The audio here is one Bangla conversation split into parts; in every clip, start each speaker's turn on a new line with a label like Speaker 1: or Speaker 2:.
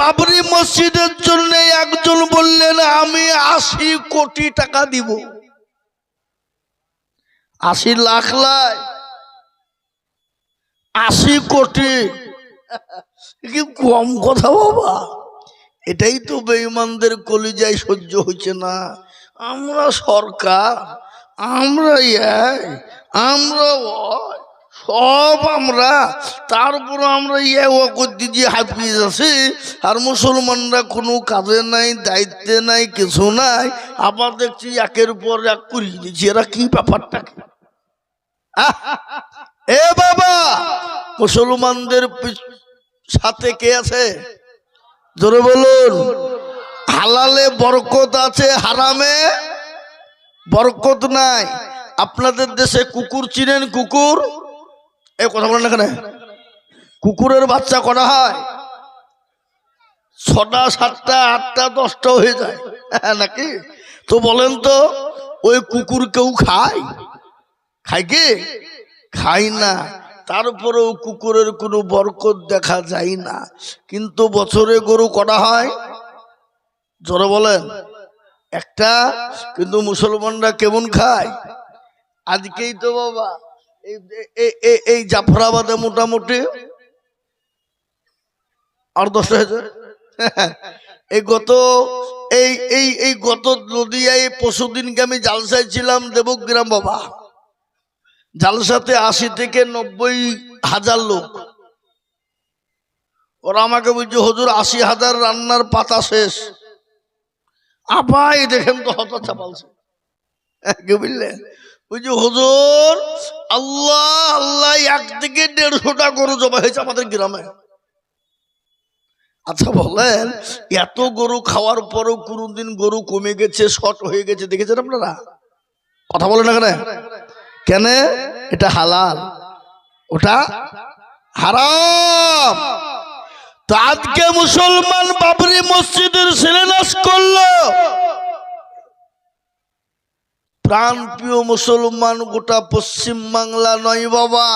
Speaker 1: বাবরি মসজিদের জন্য একজন বললেন আমি 80 কোটি টাকা দিব। 80 লাখ লাই 80 কোটি, কি কম কথা বাবা? এটাই তো বেঈমানদের কলিজায় সহ্য হচ্ছে না। আমরা সরকার, আমরা আমরা সব আমরা, তারপর আমরা ও করতে যে হাফিজ আছি, আর মুসলমানরা কোনো কাজে নাই, দায়িত্বে নাই, কিছু নাই। আবার দেখছি একের পর এক করিয়ে দিচ্ছি। এরা কি ব্যাপারটা কি? এ বাবা, মুসলমানদের সাথে কে আছে জোরে বলুন? হালালে বরকত আছে, হারামে বরকত নাই। আপনাদের দেশে কুকুর চিনেন? কুকুর, এই কথা বলেন এখানে। কুকুরের বাচ্চা করা হয় 6টা 7টা 8টা 10টা হয়ে যায় নাকি? তো বলেন তো ওই কুকুর কেউ খায়? খায় কি? খায় না। তারপরেও কুকুরের কোনো বরকত দেখা যায় না। কিন্তু বছরে গরু করা হয়, জোরে বলেন, একটা। কিন্তু মুসলমানরা কেমন খায়? আজকেই তো বাবা এই জাফরাবাদে মোটামুটি আর 10টা হয়েছে। এই গত নদিয়ায় পরশুদিনকে আমি জালসায় ছিলাম, দেবগ্রাম বাবা। জালসাতে 80 থেকে 90 হাজার লোক। ওরা আমাকে বলছে হুজুর 80,000 রান্নার পাতা শেষ। আপাই দেখেন তো হত চাপালছে, কি বুঝলেন? বুঝছি হুজুর আল্লাহ আল্লাহ, একদিকে 150টা গরু জমা হয়েছে আমাদের গ্রামে। আচ্ছা বলেন, এত গরু খাওয়ার পরও কোনদিন গরু কমে গেছে, শর্ট হয়ে গেছে দেখেছেন আপনারা? কথা বলেন না কেন? এটা হালাল, ওটা হারাম। তো আজকে মুসলমান বাবরি মসজিদের শিলান্যাস করলো। প্রাণ প্রিয় মুসলমান, গোটা পশ্চিম বাংলা নয় বাবা,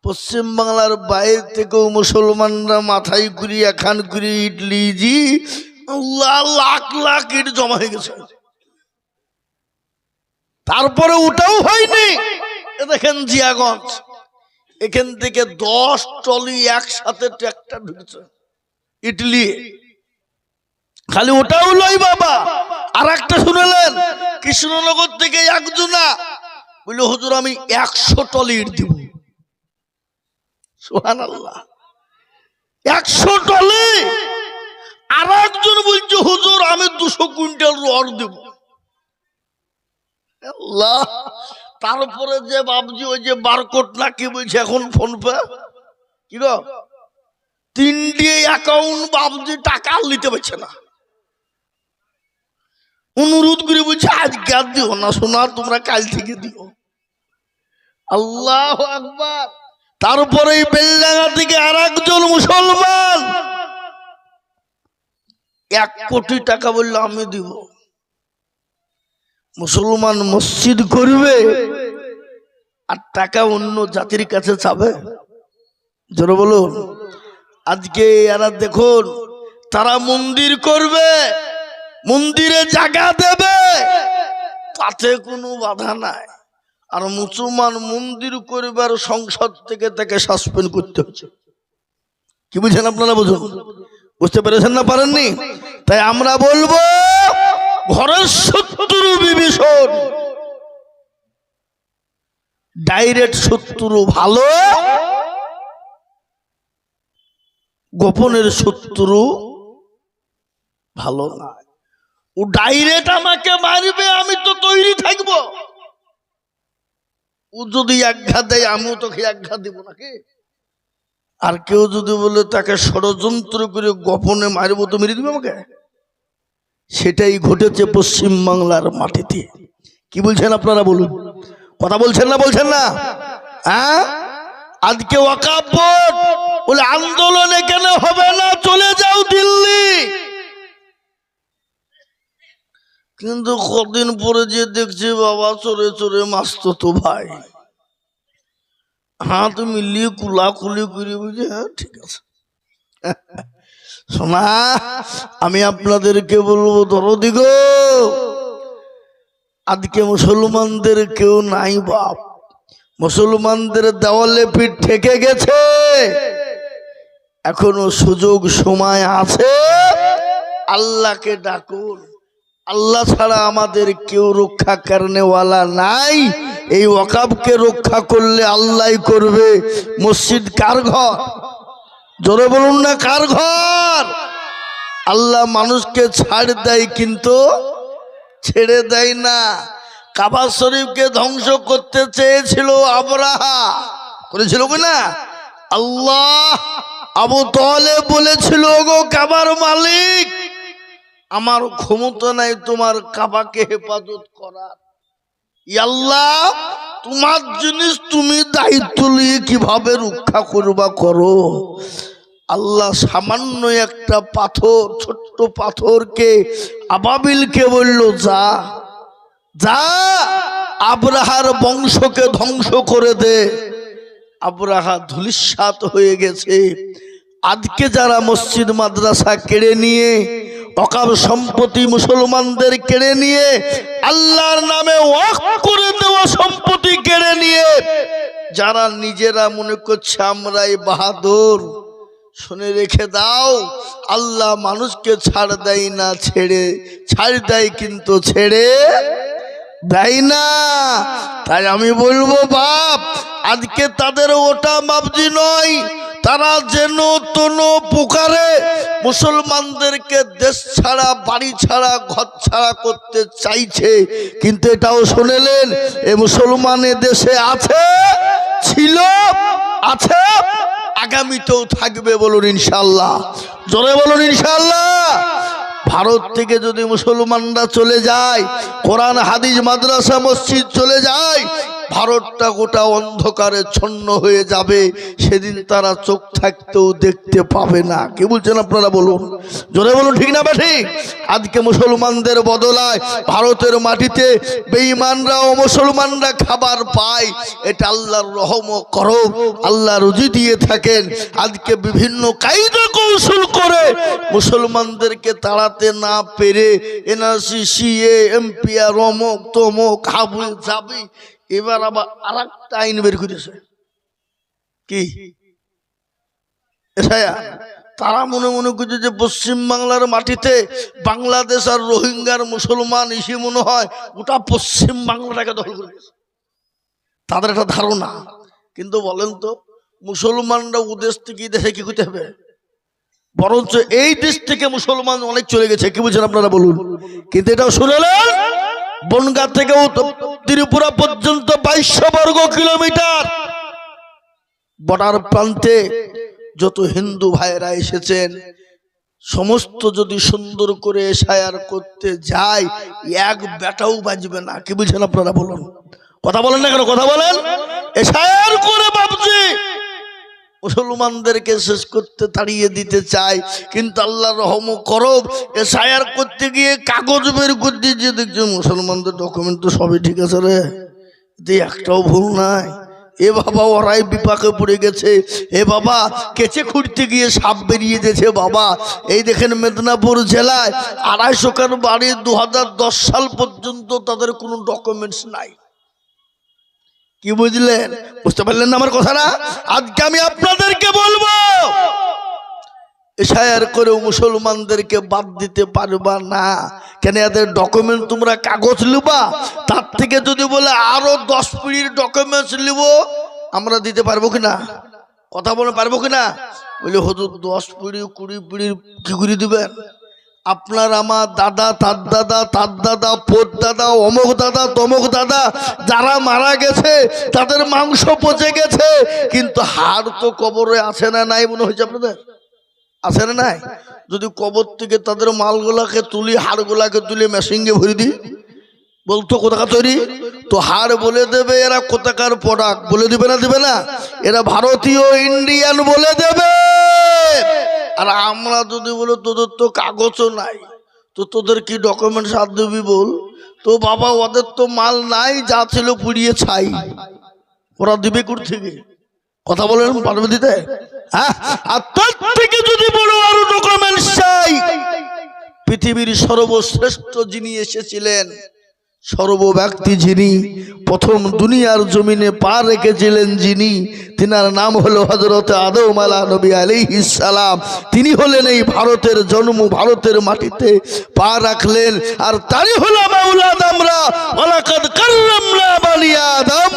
Speaker 1: পশ্চিম বাংলার বাইরে থেকেও মুসলমানরা মাথায় ঘুরি এখান ঘুরি ইডলি জি লাখ লাখ ইট জমা হয়ে গেছে। তারপরে ওটাও হয়নি। দেখেন জিয়াগঞ্জ, এখান থেকে 10 ট্রলি একসাথে ট্রাক্টর ঢুকছে ইডলি। খালি ওটাও লই বাবা। আর একটা শুনলেন, কৃষ্ণনগর থেকে একজনা বলল হুজুর আমি 100 ট্রলি ইট দিব। সুবহানাল্লাহ, 100 ট্রলি। আর একজন বলছে হুজুর আমি 200 কুইন্টাল রড দেব। আল্লাহ। তারপরে যে বাবজি ওই যে বারকোড না কি বলছে এখন ফোন পে, কি গো 3টে অ্যাকাউন্ট বাবজি টাকা নিতে পারছে না। অনুরোধ করে বলছে আজকে আর দিও না সোনা, তোমরা কাল থেকে দিও। আল্লাহু আকবার। তারপরে বেলডাঙ্গা থেকে আর একজন মুসলমান 1 কোটি টাকা বললো আমি দিব। মুসলমান মসজিদ করবে আর টাকা অন্য জাতির কাছে চাবে? জোরে বলুন। আজকে এরা দেখুন, তারা মন্দির করবে, মন্দিরে জায়গা দেবে, তাতে কোনো বাধা নাই। আর মুসলমান মন্দির করবার সংসদ থেকে তাকে সাসপেন্ড করতে হচ্ছে। কি বুঝছেন আপনারা? বুঝুন, বুঝতে পেরেছেন না পারেননি? তাই আমরা বলবো ঘরের শত্রু বিভীষণ, ডাইরেক্ট শত্রু ভালো, গোপনের শত্রু ভালো না। ও ডাইরেক্ট আমাকে মারবে, আমি তো তৈরি থাকবো। ও যদি আঘাত দেয় আমিও তোকে আঘাত দিব নাকি? আর কেউ যদি বলে তাকে ষড়যন্ত্র করে গোপনে মারবো, তো মেরে দিবে আমাকে। সেটাই ঘটেছে পশ্চিম বাংলার মাটিতে। কি বলছেন আপনারা? বলুন, কথা বলছেন না? বলছেন না? হ্যাঁ, আজকে ওয়াকফ বোর্ড বলে আন্দোলন এখানে হবে না, চলে যাও দিল্লি। কিন্তু কদিন পরে যে দেখছি বাবা চোরে চোরে মাসতো ভাই হাত মিলিয়ে কুলাকুলি করে বুঝে, হ্যাঁ ঠিক আছে। শোনা, আমি আপনাদেরকে বলবো দরদি গো, আজকে মুসলমানদের কেউ নাই বাপ। মুসলমানদের দেওয়ালে পিঠ ঠেকে গেছে, এখনো সুযোগ সময় আছে। আল্লাহকে ডাকুন, আল্লাহ ছাড়া আমাদের কেউ রক্ষা করনেওয়ালা নাই। এই ওয়াকাবকে রক্ষা করলে আল্লাহই করবে। মসজিদ কার ঘর? জোরে বলুন না, কার ঘর? আল্লাহ মানুষকে ছাড় দেয় কিন্তু ছেড়ে দেয় না। কাবা শরীফকে ধ্বংস করতে চেয়েছিল আবরাহা, করেছিল কিনা? আল্লাহ আবু তালেব বলেছিল, গো কাবার মালিক, আমার ক্ষমতা নাই তোমার কাবাকে হেফাজত করার। আল্লাহ, তোমার জিনিস তুমি দায়িত্ব নিয়ে কিভাবে রক্ষা করবা করো। আল্লাহ সামান্য একটা পাথর, ছোট্ট পাথরকে আবাবিলকে বলল, যা যা আবরাহার বংশকে ধ্বংস করে দে। আবরাহা ধূলিসাৎ হয়ে গেছে। আজকে যারা মসজিদ মাদ্রাসা কেড়ে নিয়ে, ওয়াকফ সম্পত্তি মুসলমানদের কেড়ে নিয়ে, আল্লাহর নামে ওয়াকফ করে দেওয়া সম্পত্তি কেড়ে নিয়ে যারা নিজেরা মনে করছে আমরাই বাহাদুর, শুনে রেখে দাও, আল্লাহ মানুষকে ছাড় দেয় না, ছাড় দেয় কিন্তু ছেড়ে দেয় না। তাই আমি বলবো বাপ, আজকে তাদের ওটা মাপজি নয়, তারা যেন তোনো পুকারে মুসলমানদেরকে দেশ ছাড়া, বাড়ি ছাড়া, ঘর ছাড়া করতে চাইছে। কিন্তু এটাও শুনেলেন, এ মুসলমানের দেশে আছে, ছিল, আছে, আগামীতেও থাকবে। বলুন ইনশাআল্লাহ, জোরে বলুন ইনশাআল্লাহ। ভারত থেকে যদি মুসলমানরা চলে যায়, কোরআন হাদিস মাদ্রাসা মসজিদ চলে যায়, ভারতটা গোটা অন্ধকারে ছন্ন হয়ে যাবে। সেদিন তারা চোখ থাকতেও দেখতে পাবে না। কি বলছেন আপনারা বলুন, জোরে বলুন, ঠিক না ঠিক? আজকে মুসলমানদের বদলায় ভারতের মাটিতে বেঈমানরা ও মুসলমানরা খাবার পায়। এটা আল্লাহর রহম ও করম, আল্লাহ রুজি দিয়ে থাকেন। আজকে বিভিন্ন কায়দা কৌশল করে মুসলমানদেরকে তাড়াতে না পেরে এনআরসি, সিএ, এমপিআর, অমক তমক, হাবুল যাবি, এবার আবার আর একটা আইন বের করেছে। কি? তারা মনে মনে করছে যে পশ্চিম বাংলার মাটিতে বাংলাদেশ আর রোহিঙ্গার মুসলমান এসে মনে হয় গোটা পশ্চিম বাংলাটাকে দখল করে গেছে, তাদের একটা ধারণা। কিন্তু বলেন তো, মুসলমানরা ওদেশ থেকে দেশে কি করতে হবে? বরঞ্চ এই দেশ থেকে মুসলমান অনেক চলে গেছে। কি বুঝছেন আপনারা বলুন? কিন্তু এটাও শুনেলেন, বনগাঁ থেকে ত্রিপুরা পর্যন্ত 2200 বর্গ কিলোমিটার বর্ডার প্রান্তে যত হিন্দু ভাইরা এসেছেন, সমস্ত যদি সুন্দর করে এশায়ার করতে যায়, এক বেটাও বাজবে না। কি বুঝছেন আপনারা বলুন? কথা বলেন না কেন? কথা বলেন। এশায়ার করে বাবজি মুসলমানদেরকে শেষ করতে তাড়িয়ে দিতে চায়। কিন্তু আল্লাহ রহম করব, এশায়ার করতে গিয়ে কাগজ বের করতে গিয়ে দেখছি মুসলমানদের ডকুমেন্ট তো সবই ঠিক আছে রে, একটাও ভুল নাই। এ বাবা, ওরাই বিপাকে পড়ে গেছে। এ বাবা, কেচে খুঁড়তে গিয়ে সাপ বেরিয়ে গেছে। বাবা, এই দেখেন মেদিনীপুর জেলায় 250 খান বাড়ি 2010 সাল পর্যন্ত তাদের কোনো ডকুমেন্টস নাই। কি বুঝলেন? বুঝতে পারলেন না আমার কথাটা? আজকে আমি আপনাদেরকে বলবো, এশায়ার করে মুসলমানদেরকে বাদ দিতে পারবা না। কেন? এদের ডকুমেন্ট তোমরা কাগজ লিবা, তার থেকে যদি বলে আরো 10 পিঁড়ির ডকুমেন্টস লিব, আমরা দিতে পারবো কিনা? কথা বলে পারবো কিনা? বলে হুজুর 10 পিঁড়ি 20 পিঁড়ির কি করে দিবেন? আপনার আমার দাদা, তার দাদা, তার দাদা, পোত দাদা, অমুক দাদা, তমুক দাদা যারা মারা গেছে তাদের মাংস পচে গেছে, কিন্তু হাড় তো কবরে আছে না নাই? মনে হয়েছে আপনাদের আছে না নাই? যদি কবর থেকে তাদের মালগুলাকে তুলি, হাড়গুলাকে তুলে মেশিনে ভরে দিই, বলতো কোথাকার তৈরি? তো হাড় বলে দেবে এরা কোথাকার প্রোডাক্ট, বলে দিবে না? দিবে না? এরা ভারতীয়, ইন্ডিয়ান বলে দেবে। আর আমরা যদি বলো তোদের তো কাগজও নাই, তো তোদের কি ডকুমেন্টস হাত দিবি বল? তো বাবা, ওদের তো মাল নাই, যা ছিল পুড়িয়ে ছাই, ওরা দিবে কোথা থেকে? কথা বলেন, পারবে দিতে? হ্যাঁ? আর তার থেকে যদি বলো আরো ডকুমেন্টস পৃথিবীর সর্বশ্রেষ্ঠ যিনি এসেছিলেন, সর্বব্যক্তি যিনি প্রথম দুনিয়ার জমিনে পা রেখেছিলেন যিনি, তিনার নাম হলো হযরত আদম নবী আলাইহিস সালাম। তিনি হলেন এই ভারতের জন্ম, ভারতের মাটিতে পা রাখলেন, আর তারই হলো মাওলাদ আমরা ওয়ালাকাদ কাররামনা বানি আদম।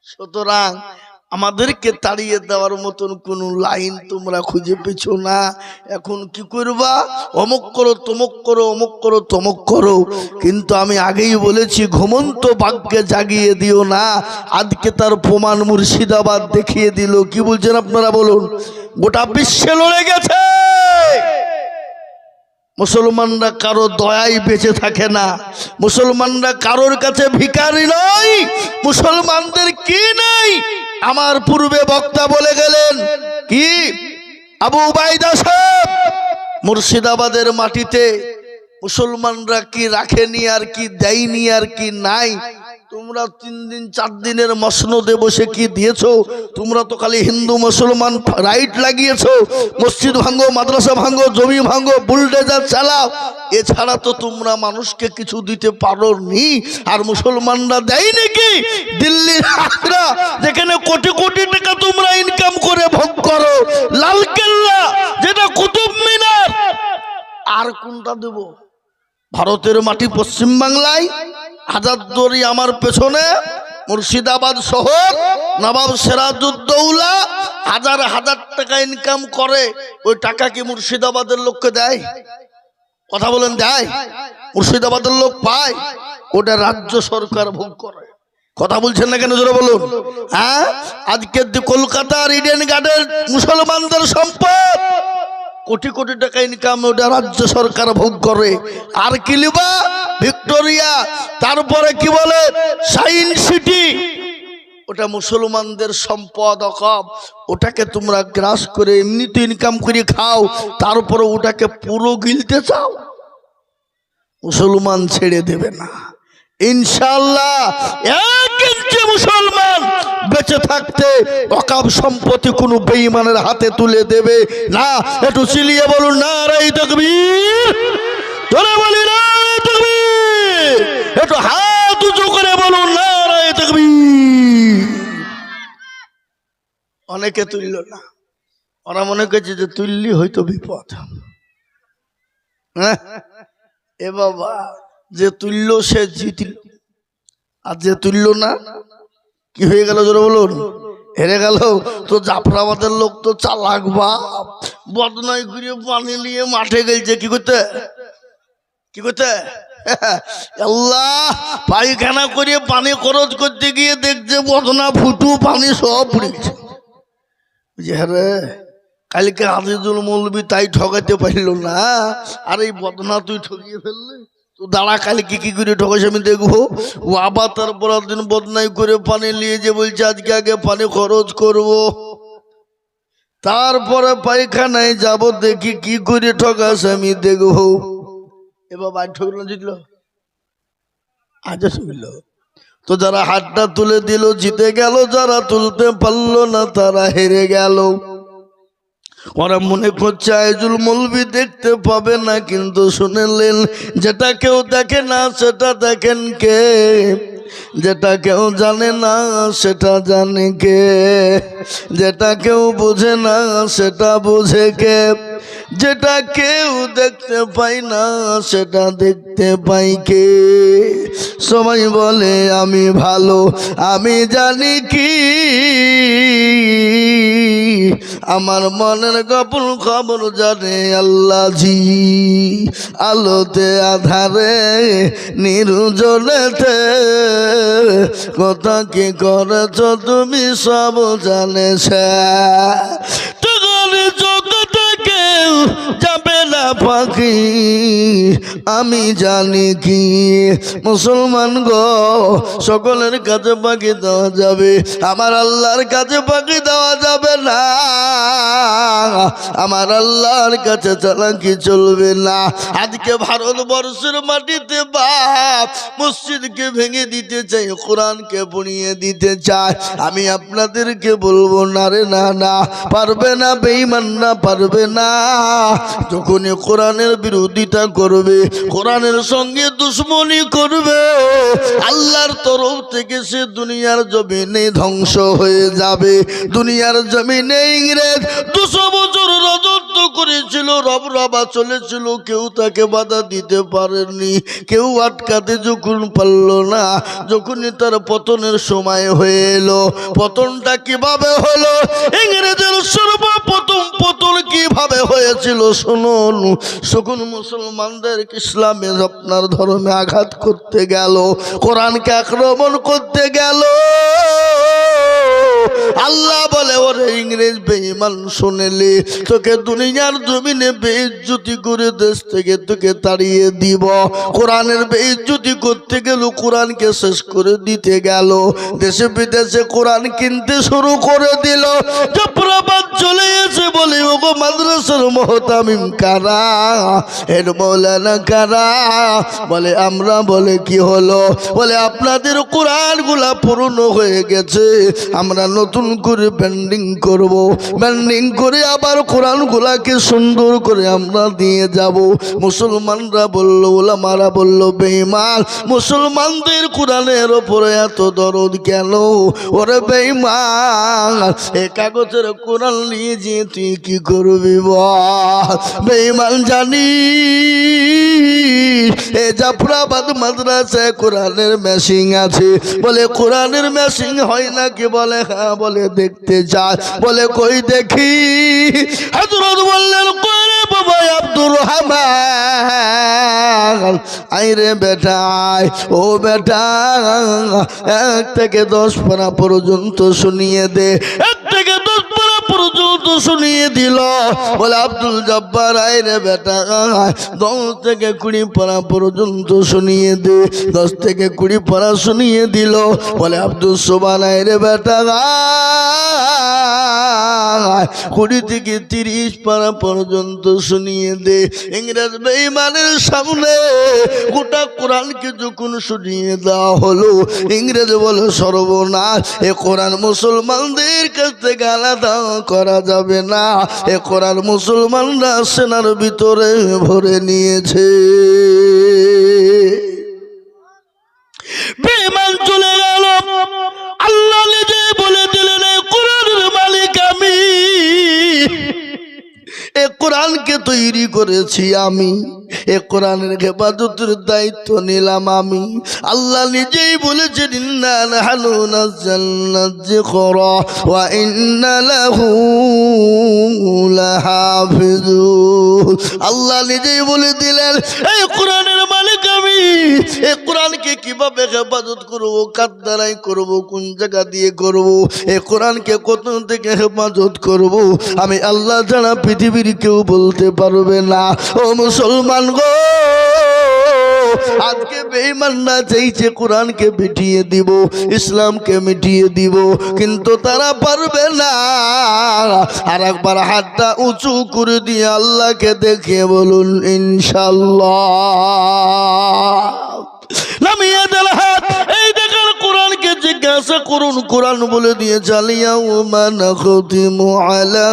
Speaker 1: সুতরাং আমাদেরকে তাড়িয়ে দেওয়ার মতন কোন লাইন তোমরা খুঁজে পেছো না। এখন কি করবা? অমুক করো, তমুক করো, অমুক করো, তমুক করো। কিন্তু আমি আগেই বলেছি, ঘুমন্ত বাঘকে জাগিয়ে দিও না। আজকে তার প্রমাণ মুর্শিদাবাদ দেখিয়ে দিল। কি বলছেন আপনারা বলুন? গোটা বিশ্বে লড়ে গেছে। মুসলমানরা কারো দয়ায় বেঁচে থাকে না, মুসলমানরা কারোর কাছে ভিখারি নয়। মুসলমানদের কি নাই? আমার পূর্বে বক্তা বলে গেলেন, কি আবু উবাইদা সাহেব, মুর্শিদাবাদের মাটিতে মুসলমানরা কি রাখেনি আর কি দেয়নি আর কি নাই? তোমরা 3 দিন 4 দিনের মসনদে বসে কি দিয়েছো? তোমরা তো খালি হিন্দু মুসলমান রাইট লাগিয়েছো, মসজিদ ভাঙ্গো, মাদ্রাসা ভাঙ্গো, জমি ভাঙ্গো, বুলডোজার চালাও। এছাড়া তো তোমরা মানুষকে কিছু দিতে পারোনি। আর মুসলমানরা দেয় নাকি? দিল্লির আগ্রা যেখানে কোটি কোটি টাকা তোমরা ইনকাম করে ভোগ করো, লালকেল্লা যেটা কুতুব মিনার, আর কোনটা দেব? ভারতের মাটি পশ্চিম বাংলায় হাজারদুয়ারি আমার পেছনে, মুর্শিদাবাদ শহর, নবাব সিরাজউদ্দৌলা হাজার হাজার টাকা ইনকাম করে। ওই টাকা কি মুর্শিদাবাদের লোককে দেয়? কথা বলেন, দেয়? মুর্শিদাবাদের লোক পায়? ওটা রাজ্য সরকার ভোগ করে। কথা বলছেন না কেন? জোরে বলুন। হ্যাঁ, আজকে কলকাতার ইডেন গার্ডেন মুসলমানদের সম্পদ, কোটি কোটি টাকা ইনকাম, ওটা রাজ্য সরকার ভোগ করে। আর কি লিবা? ভিক্টোরিয়া, তারপরে কি বলে সায়েন্স সিটি, ওটা মুসলমানদের সম্পদ অকব। ওটাকে তোমরা গ্রাস করে এমনিতে ইনকাম করে খাও, তারপরে ওটাকে পুরো গিলতে চাও। মুসলমান ছেড়ে দেবে না ইনশাআল্লাহ। এক ইঞ্চি মুসলমান বেঁচে থাকতে অকাব সম্পত্তি কোনো বেঈমানের হাতে তুলে দেবে না। একটু চিলিয়ে বলুন নারায়ে তাকবীর, জোরে বলি নারায়ে তাকবীর, একটু হাত উঁচু করে বলুন নারায়ে তাকবীর। অনেকে তুলল না, ওরা মনে করছে যে তুললি হয়তো বিপদ। হ্যাঁ, এ বাবা, যে তুলল সে জিতল, আর যে তুলল না কি হয়ে গেল? জোরে বলুন, হেরে গেল। তো জাফরাবাদের লোক তো চালাক বাপ, বদনাই করে পানি নিয়ে মাঠে গেছে। কি করতে? কি করতে? আল্লাহ, পায়খানা করে পানি খরচ করতে গিয়ে দেখছে বদনা ফুটু পানি সব পড়েছে। হ্যাঁ, কালকে আজিজুল মৌলবী তাই ঠকাতে পারল না, আর এই বদনা তুই ঠকিয়ে ফেললি। তো দাঁড়া, কালকে কি করে ঠকাইছে আমি দেখবো। ও আবার তারপর দিন বদনাই করে পানি নিয়ে যে বলছে আজকে আগে পানি খরচ করব, তারপরে পায়খানায় যাব, দেখি কি করে ঠকাছে আমি দেখবো। এবার বাড়ি ঠকলো, জিতলো, আজ শুনল। তো যারা হাতটা তুলে দিল জিতে গেল, যারা তুলতে পারলো না তারা হেরে গেল। ওরা মনে করছে আইজুল মৌলবী দেখতে পাবে না, কিন্তু শুনলেন যেটা কেউ দেখে না সেটা দেখেন কে, যেটা কেউ জানে না সেটা জানে কে, যেটা কেউ বোঝে না সেটা বোঝে কে, যেটা কেউ দেখতে পাই না সেটা দেখতে পাই কে। সবাই বলে আমি ভালো, আমি জানি কি, আমার মনের গোপন খবর জানে আল্লাহ জি। আলোতে আধারে নির্জনেতে কথা কি করেছ তুমি সব জানেছ। তখন জগতে কেউ যাবে না পাখি, আমি জানি কি মুসলমান গো, সকলের কাছে বাকি দেওয়া যাবে, আমার আল্লাহর কাছে বাকি দেওয়া যাবে না। আমার আল্লাহর কাছে চালাকি চলবে না। আজকে ভারতবর্ষের মাটিতে বাপ মসজিদকে ভেঙে দিতে চাই, কোরআনকে পুড়িয়ে দিতে চায়। আমি আপনাদেরকে বলবো না রে, না না, পারবে না, বেঈমানরা পারবে না। যখনই কোরআনের বিরোধিতা করবে, কোরআনের সঙ্গে দুশ্মনী করবে, আল্লাহর তরফ থেকে সে দুনিয়ার জমিনে ধ্বংস হয়ে যাবে। দুনিয়ার জমিনে ইংরেজ 200 বছর রাজত্ব করেছিল, রবরবা চলেছিল, কেউ তাকে বাধা দিতে পারেনি, কেউ আটকাতে যখন পারল না। যখনই তার পতনের সময় হয়ে এলো, পতনটা কিভাবে হলো, ইংরেজের সর্বপ্রথম পতন কিভাবে হয়েছিল শুনুন। যখন মুসলমানদের ইসলামে আপনার ধর্মে আঘাত করতে গেল, কোরআনকে আক্রমণ করতে গেল, আল্লাহ বলে ওরে ইংরেজ বেঈমান, শুনেলি তোকে দুনিয়ার জমিনে বেইজ্জতি করে দেশ থেকে তোকে তাড়িয়ে দিব। কোরআনের বেইজ্জতি করতে গেল, কোরআনকে শেষ করে দিতে গেল, দেশে বিদেশে কোরআন কিনতে শুরু করে দিল। জাফরাবাদ চলে এসে বলে ওগো মাদ্রাসার মুহতামিম কারা, হেড মাওলানা কারা? বলে আমরা। বলে কি হলো? বলে আপনাদের কোরআনগুলা পুরনো হয়ে গেছে, আমরা নতুন করে ব্যান্ডিং করব, ব্যান্ডিং করে আবার কোরআনগুলাকে সুন্দর করে আমরা দিয়ে যাব। মুসলমানরা বলল, ওলামারা বলল, বেঈমান, মুসলমানদের কোরআনের ওপরে এত দরদ কেন? ওরে বেঈমান, এ কাগজের কোরআন নিয়ে যে তুই কি করবি বল? বেঈমান জানি এ জাফরাবাদ মাদ্রাসায় কোরআনের মেশিন আছে। বলে কোরআনের মেশিন হয় নাকি? বলে হ্যাঁ। বলে দেখতে যায়। বলে কই দেখি। হযরত বললেন কই বাবা আব্দুর রহমান, আইরে বেটা আয়। ও বেটা 1 থেকে 10 পারা পর্যন্ত শুনিয়ে দে। 1 থেকে 10 পারা পর্যন্ত শুনিয়ে দিল। বলে আব্দুল জব্বার আইরে বেটা 10 থেকে 20 পারা পর্যন্ত শুনিয়ে দে। 10 থেকে 20 পারা শুনিয়ে দিল। বলে আব্দুল সোবান আইরে বেটা 20 থেকে 30 পারা পর্যন্ত শুনিয়ে দে। ইংরেজ বেঈমানের সামনে গোটা কোরআনকে যখন শুনিয়ে দেওয়া হলো, ইংরেজ বলে সর্বনাশ, এ কোরআন মুসলমানদের কাছ থেকে আলাদা করা যাবে না। এ কোরআন মুসলমানরা সেনার ভিতরে ভরে নিয়েছে। বেঈমান চলে গেল। আল্লাহ নিজে বলে দিলেন এই কোরআনের মালিক আমি, এ কোরআনকে তৈরি করেছি আমি, এ কোরআনের হেফাজতের দায়িত্ব নিলাম আমি। আল্লাহ নিজেই বলেছেন ইন্না নাহনু নাযালনা যিকরা ওয়া ইন্না লাহু লাহাফিজুন। আল্লাহ নিজেই বলে দিলেন এই কোরআনের মালিক আমি। এই কোরআনকে কিভাবে হেফাজত করব, কার দ্বারাই করব, কোন জায়গা দিয়ে করব, এই কোরআনকে কত থেকে হেফাজত করব, আমি আল্লাহ ছাড়া পৃথিবীর কেউ বলতে পারবে না। ও মুসলমান গো, আজকে বেঈমানরা চাইছে কোরআনকে মিটিয়ে দিব, ইসলামকে মিটিয়ে দিব, কিন্তু তারা পারবে না। আর একবার হাতটা উঁচু করে দিয়ে আল্লাহকে দেখে বলুন ইনশাআল্লাহ। নামিয়ে দেন হাত। এই দেখেন কোরআনকে জিজ্ঞাসা করুন, কোরআন বলে দিয়ে চালিয়াউমা নাখতিমু আলা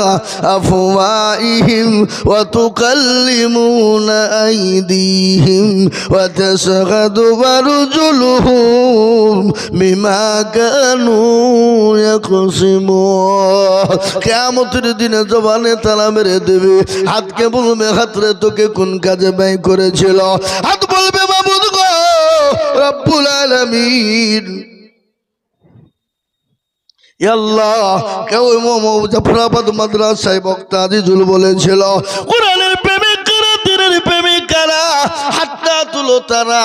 Speaker 1: আফওয়াহিহিম ওয়া তুকাল্লিমুনা আইদিহিম ওয়া তাশহাদু আরজুলুহুম বিমা কানু ইয়াকসিমুন। কিয়ামতের দিনে জবানে তালা মেরে দেবে। হাতকে বলবে, হাতরে তোকে কোন কাজে ব্যয় করেছিল? হাত বলবে মাবুদ গো রব্বুল আলামিন, আল্লাহ। কেউ জাফরাবাদ মাদ্রাসায় বক্তা আজিজুল বলেছিল কোরআনের প্রেমিক কারা, দিনের প্রেমিক কারা? হাতটা তুলো তারা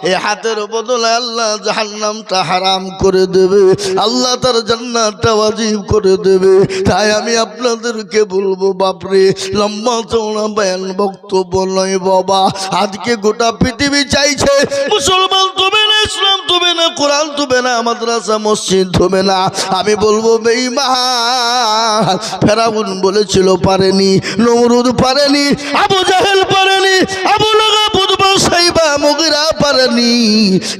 Speaker 1: এই হাতের বদলে আল্লাহ জাহান্নামটা হারাম করে দেবে, আল্লাহ তার জান্নাতটা ওয়াজিব করে দেবে। তাই আমি আপনাদেরকে বলবো বাপরে, লম্বা চওড়া বয়ান বক্তব্য নয় বাবা। আজকে গোটা পৃথিবী চাইছে মুসলমান তবে না, ইসলাম তবে না, কোরআন তবে না, মাদ্রাসা মসজিদ তবে না। আমি বলবো বেঈমান। ফেরাউন বলেছিল পারেনি, নমরুদ পারেনি, আবু জাহেল পারেনি, আবু লাহাব, উতবা, সাইবা, মুগিরা পারেনি।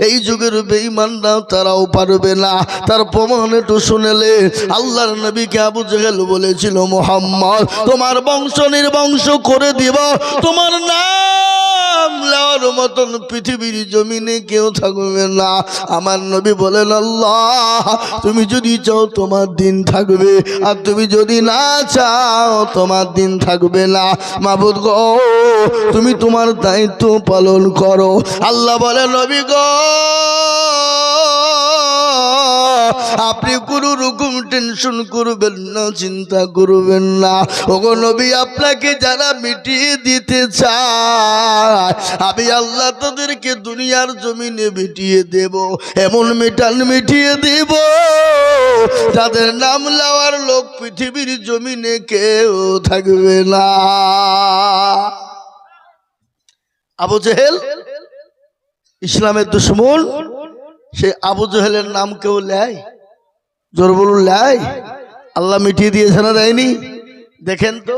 Speaker 1: এই যুগের বেঈমানরা তারাও পারবে না। তার প্রমাণ একটু শুনেলে, আল্লাহর নবীকে আবু জাহেল বলেছিল মুহাম্মদ তোমার বংশ নির্বংশ করে দিব, তোমার নাম নেওয়ার মতন পৃথিবীর জমিনে কেউ থাকবে না। আমার নবী বলেন আল্লাহ তুমি যদি চাও তোমার দিন থাকবে, আর তুমি যদি না চাও তোমার দিন থাকবে না। মাবুদ গো তুমি তোমার দায়িত্ব পালন করো। আল্লাহ বলে নবী গো আপনি কোনো রকম টেনশন করবেন না, চিন্তা করবেন না। ওগো নবী আপনাকে যারা মিটিয়ে দিতে চায় আমি আল্লাহ তাদেরকে দুনিয়ার জমিনে মিটিয়ে দেব, এমন মিটিয়ে দেব যাদের নাম লওয়ার লোক পৃথিবীর জমিনে কেউ থাকবে না। আবু জেহেল ইসলামের দুশমন, সে আবু জেহেলের নাম কেউ লেয়? জোর বলুন লেয়? আল্লাহ মিটিয়ে দিয়েছে না দেয়নি? দেখেন তো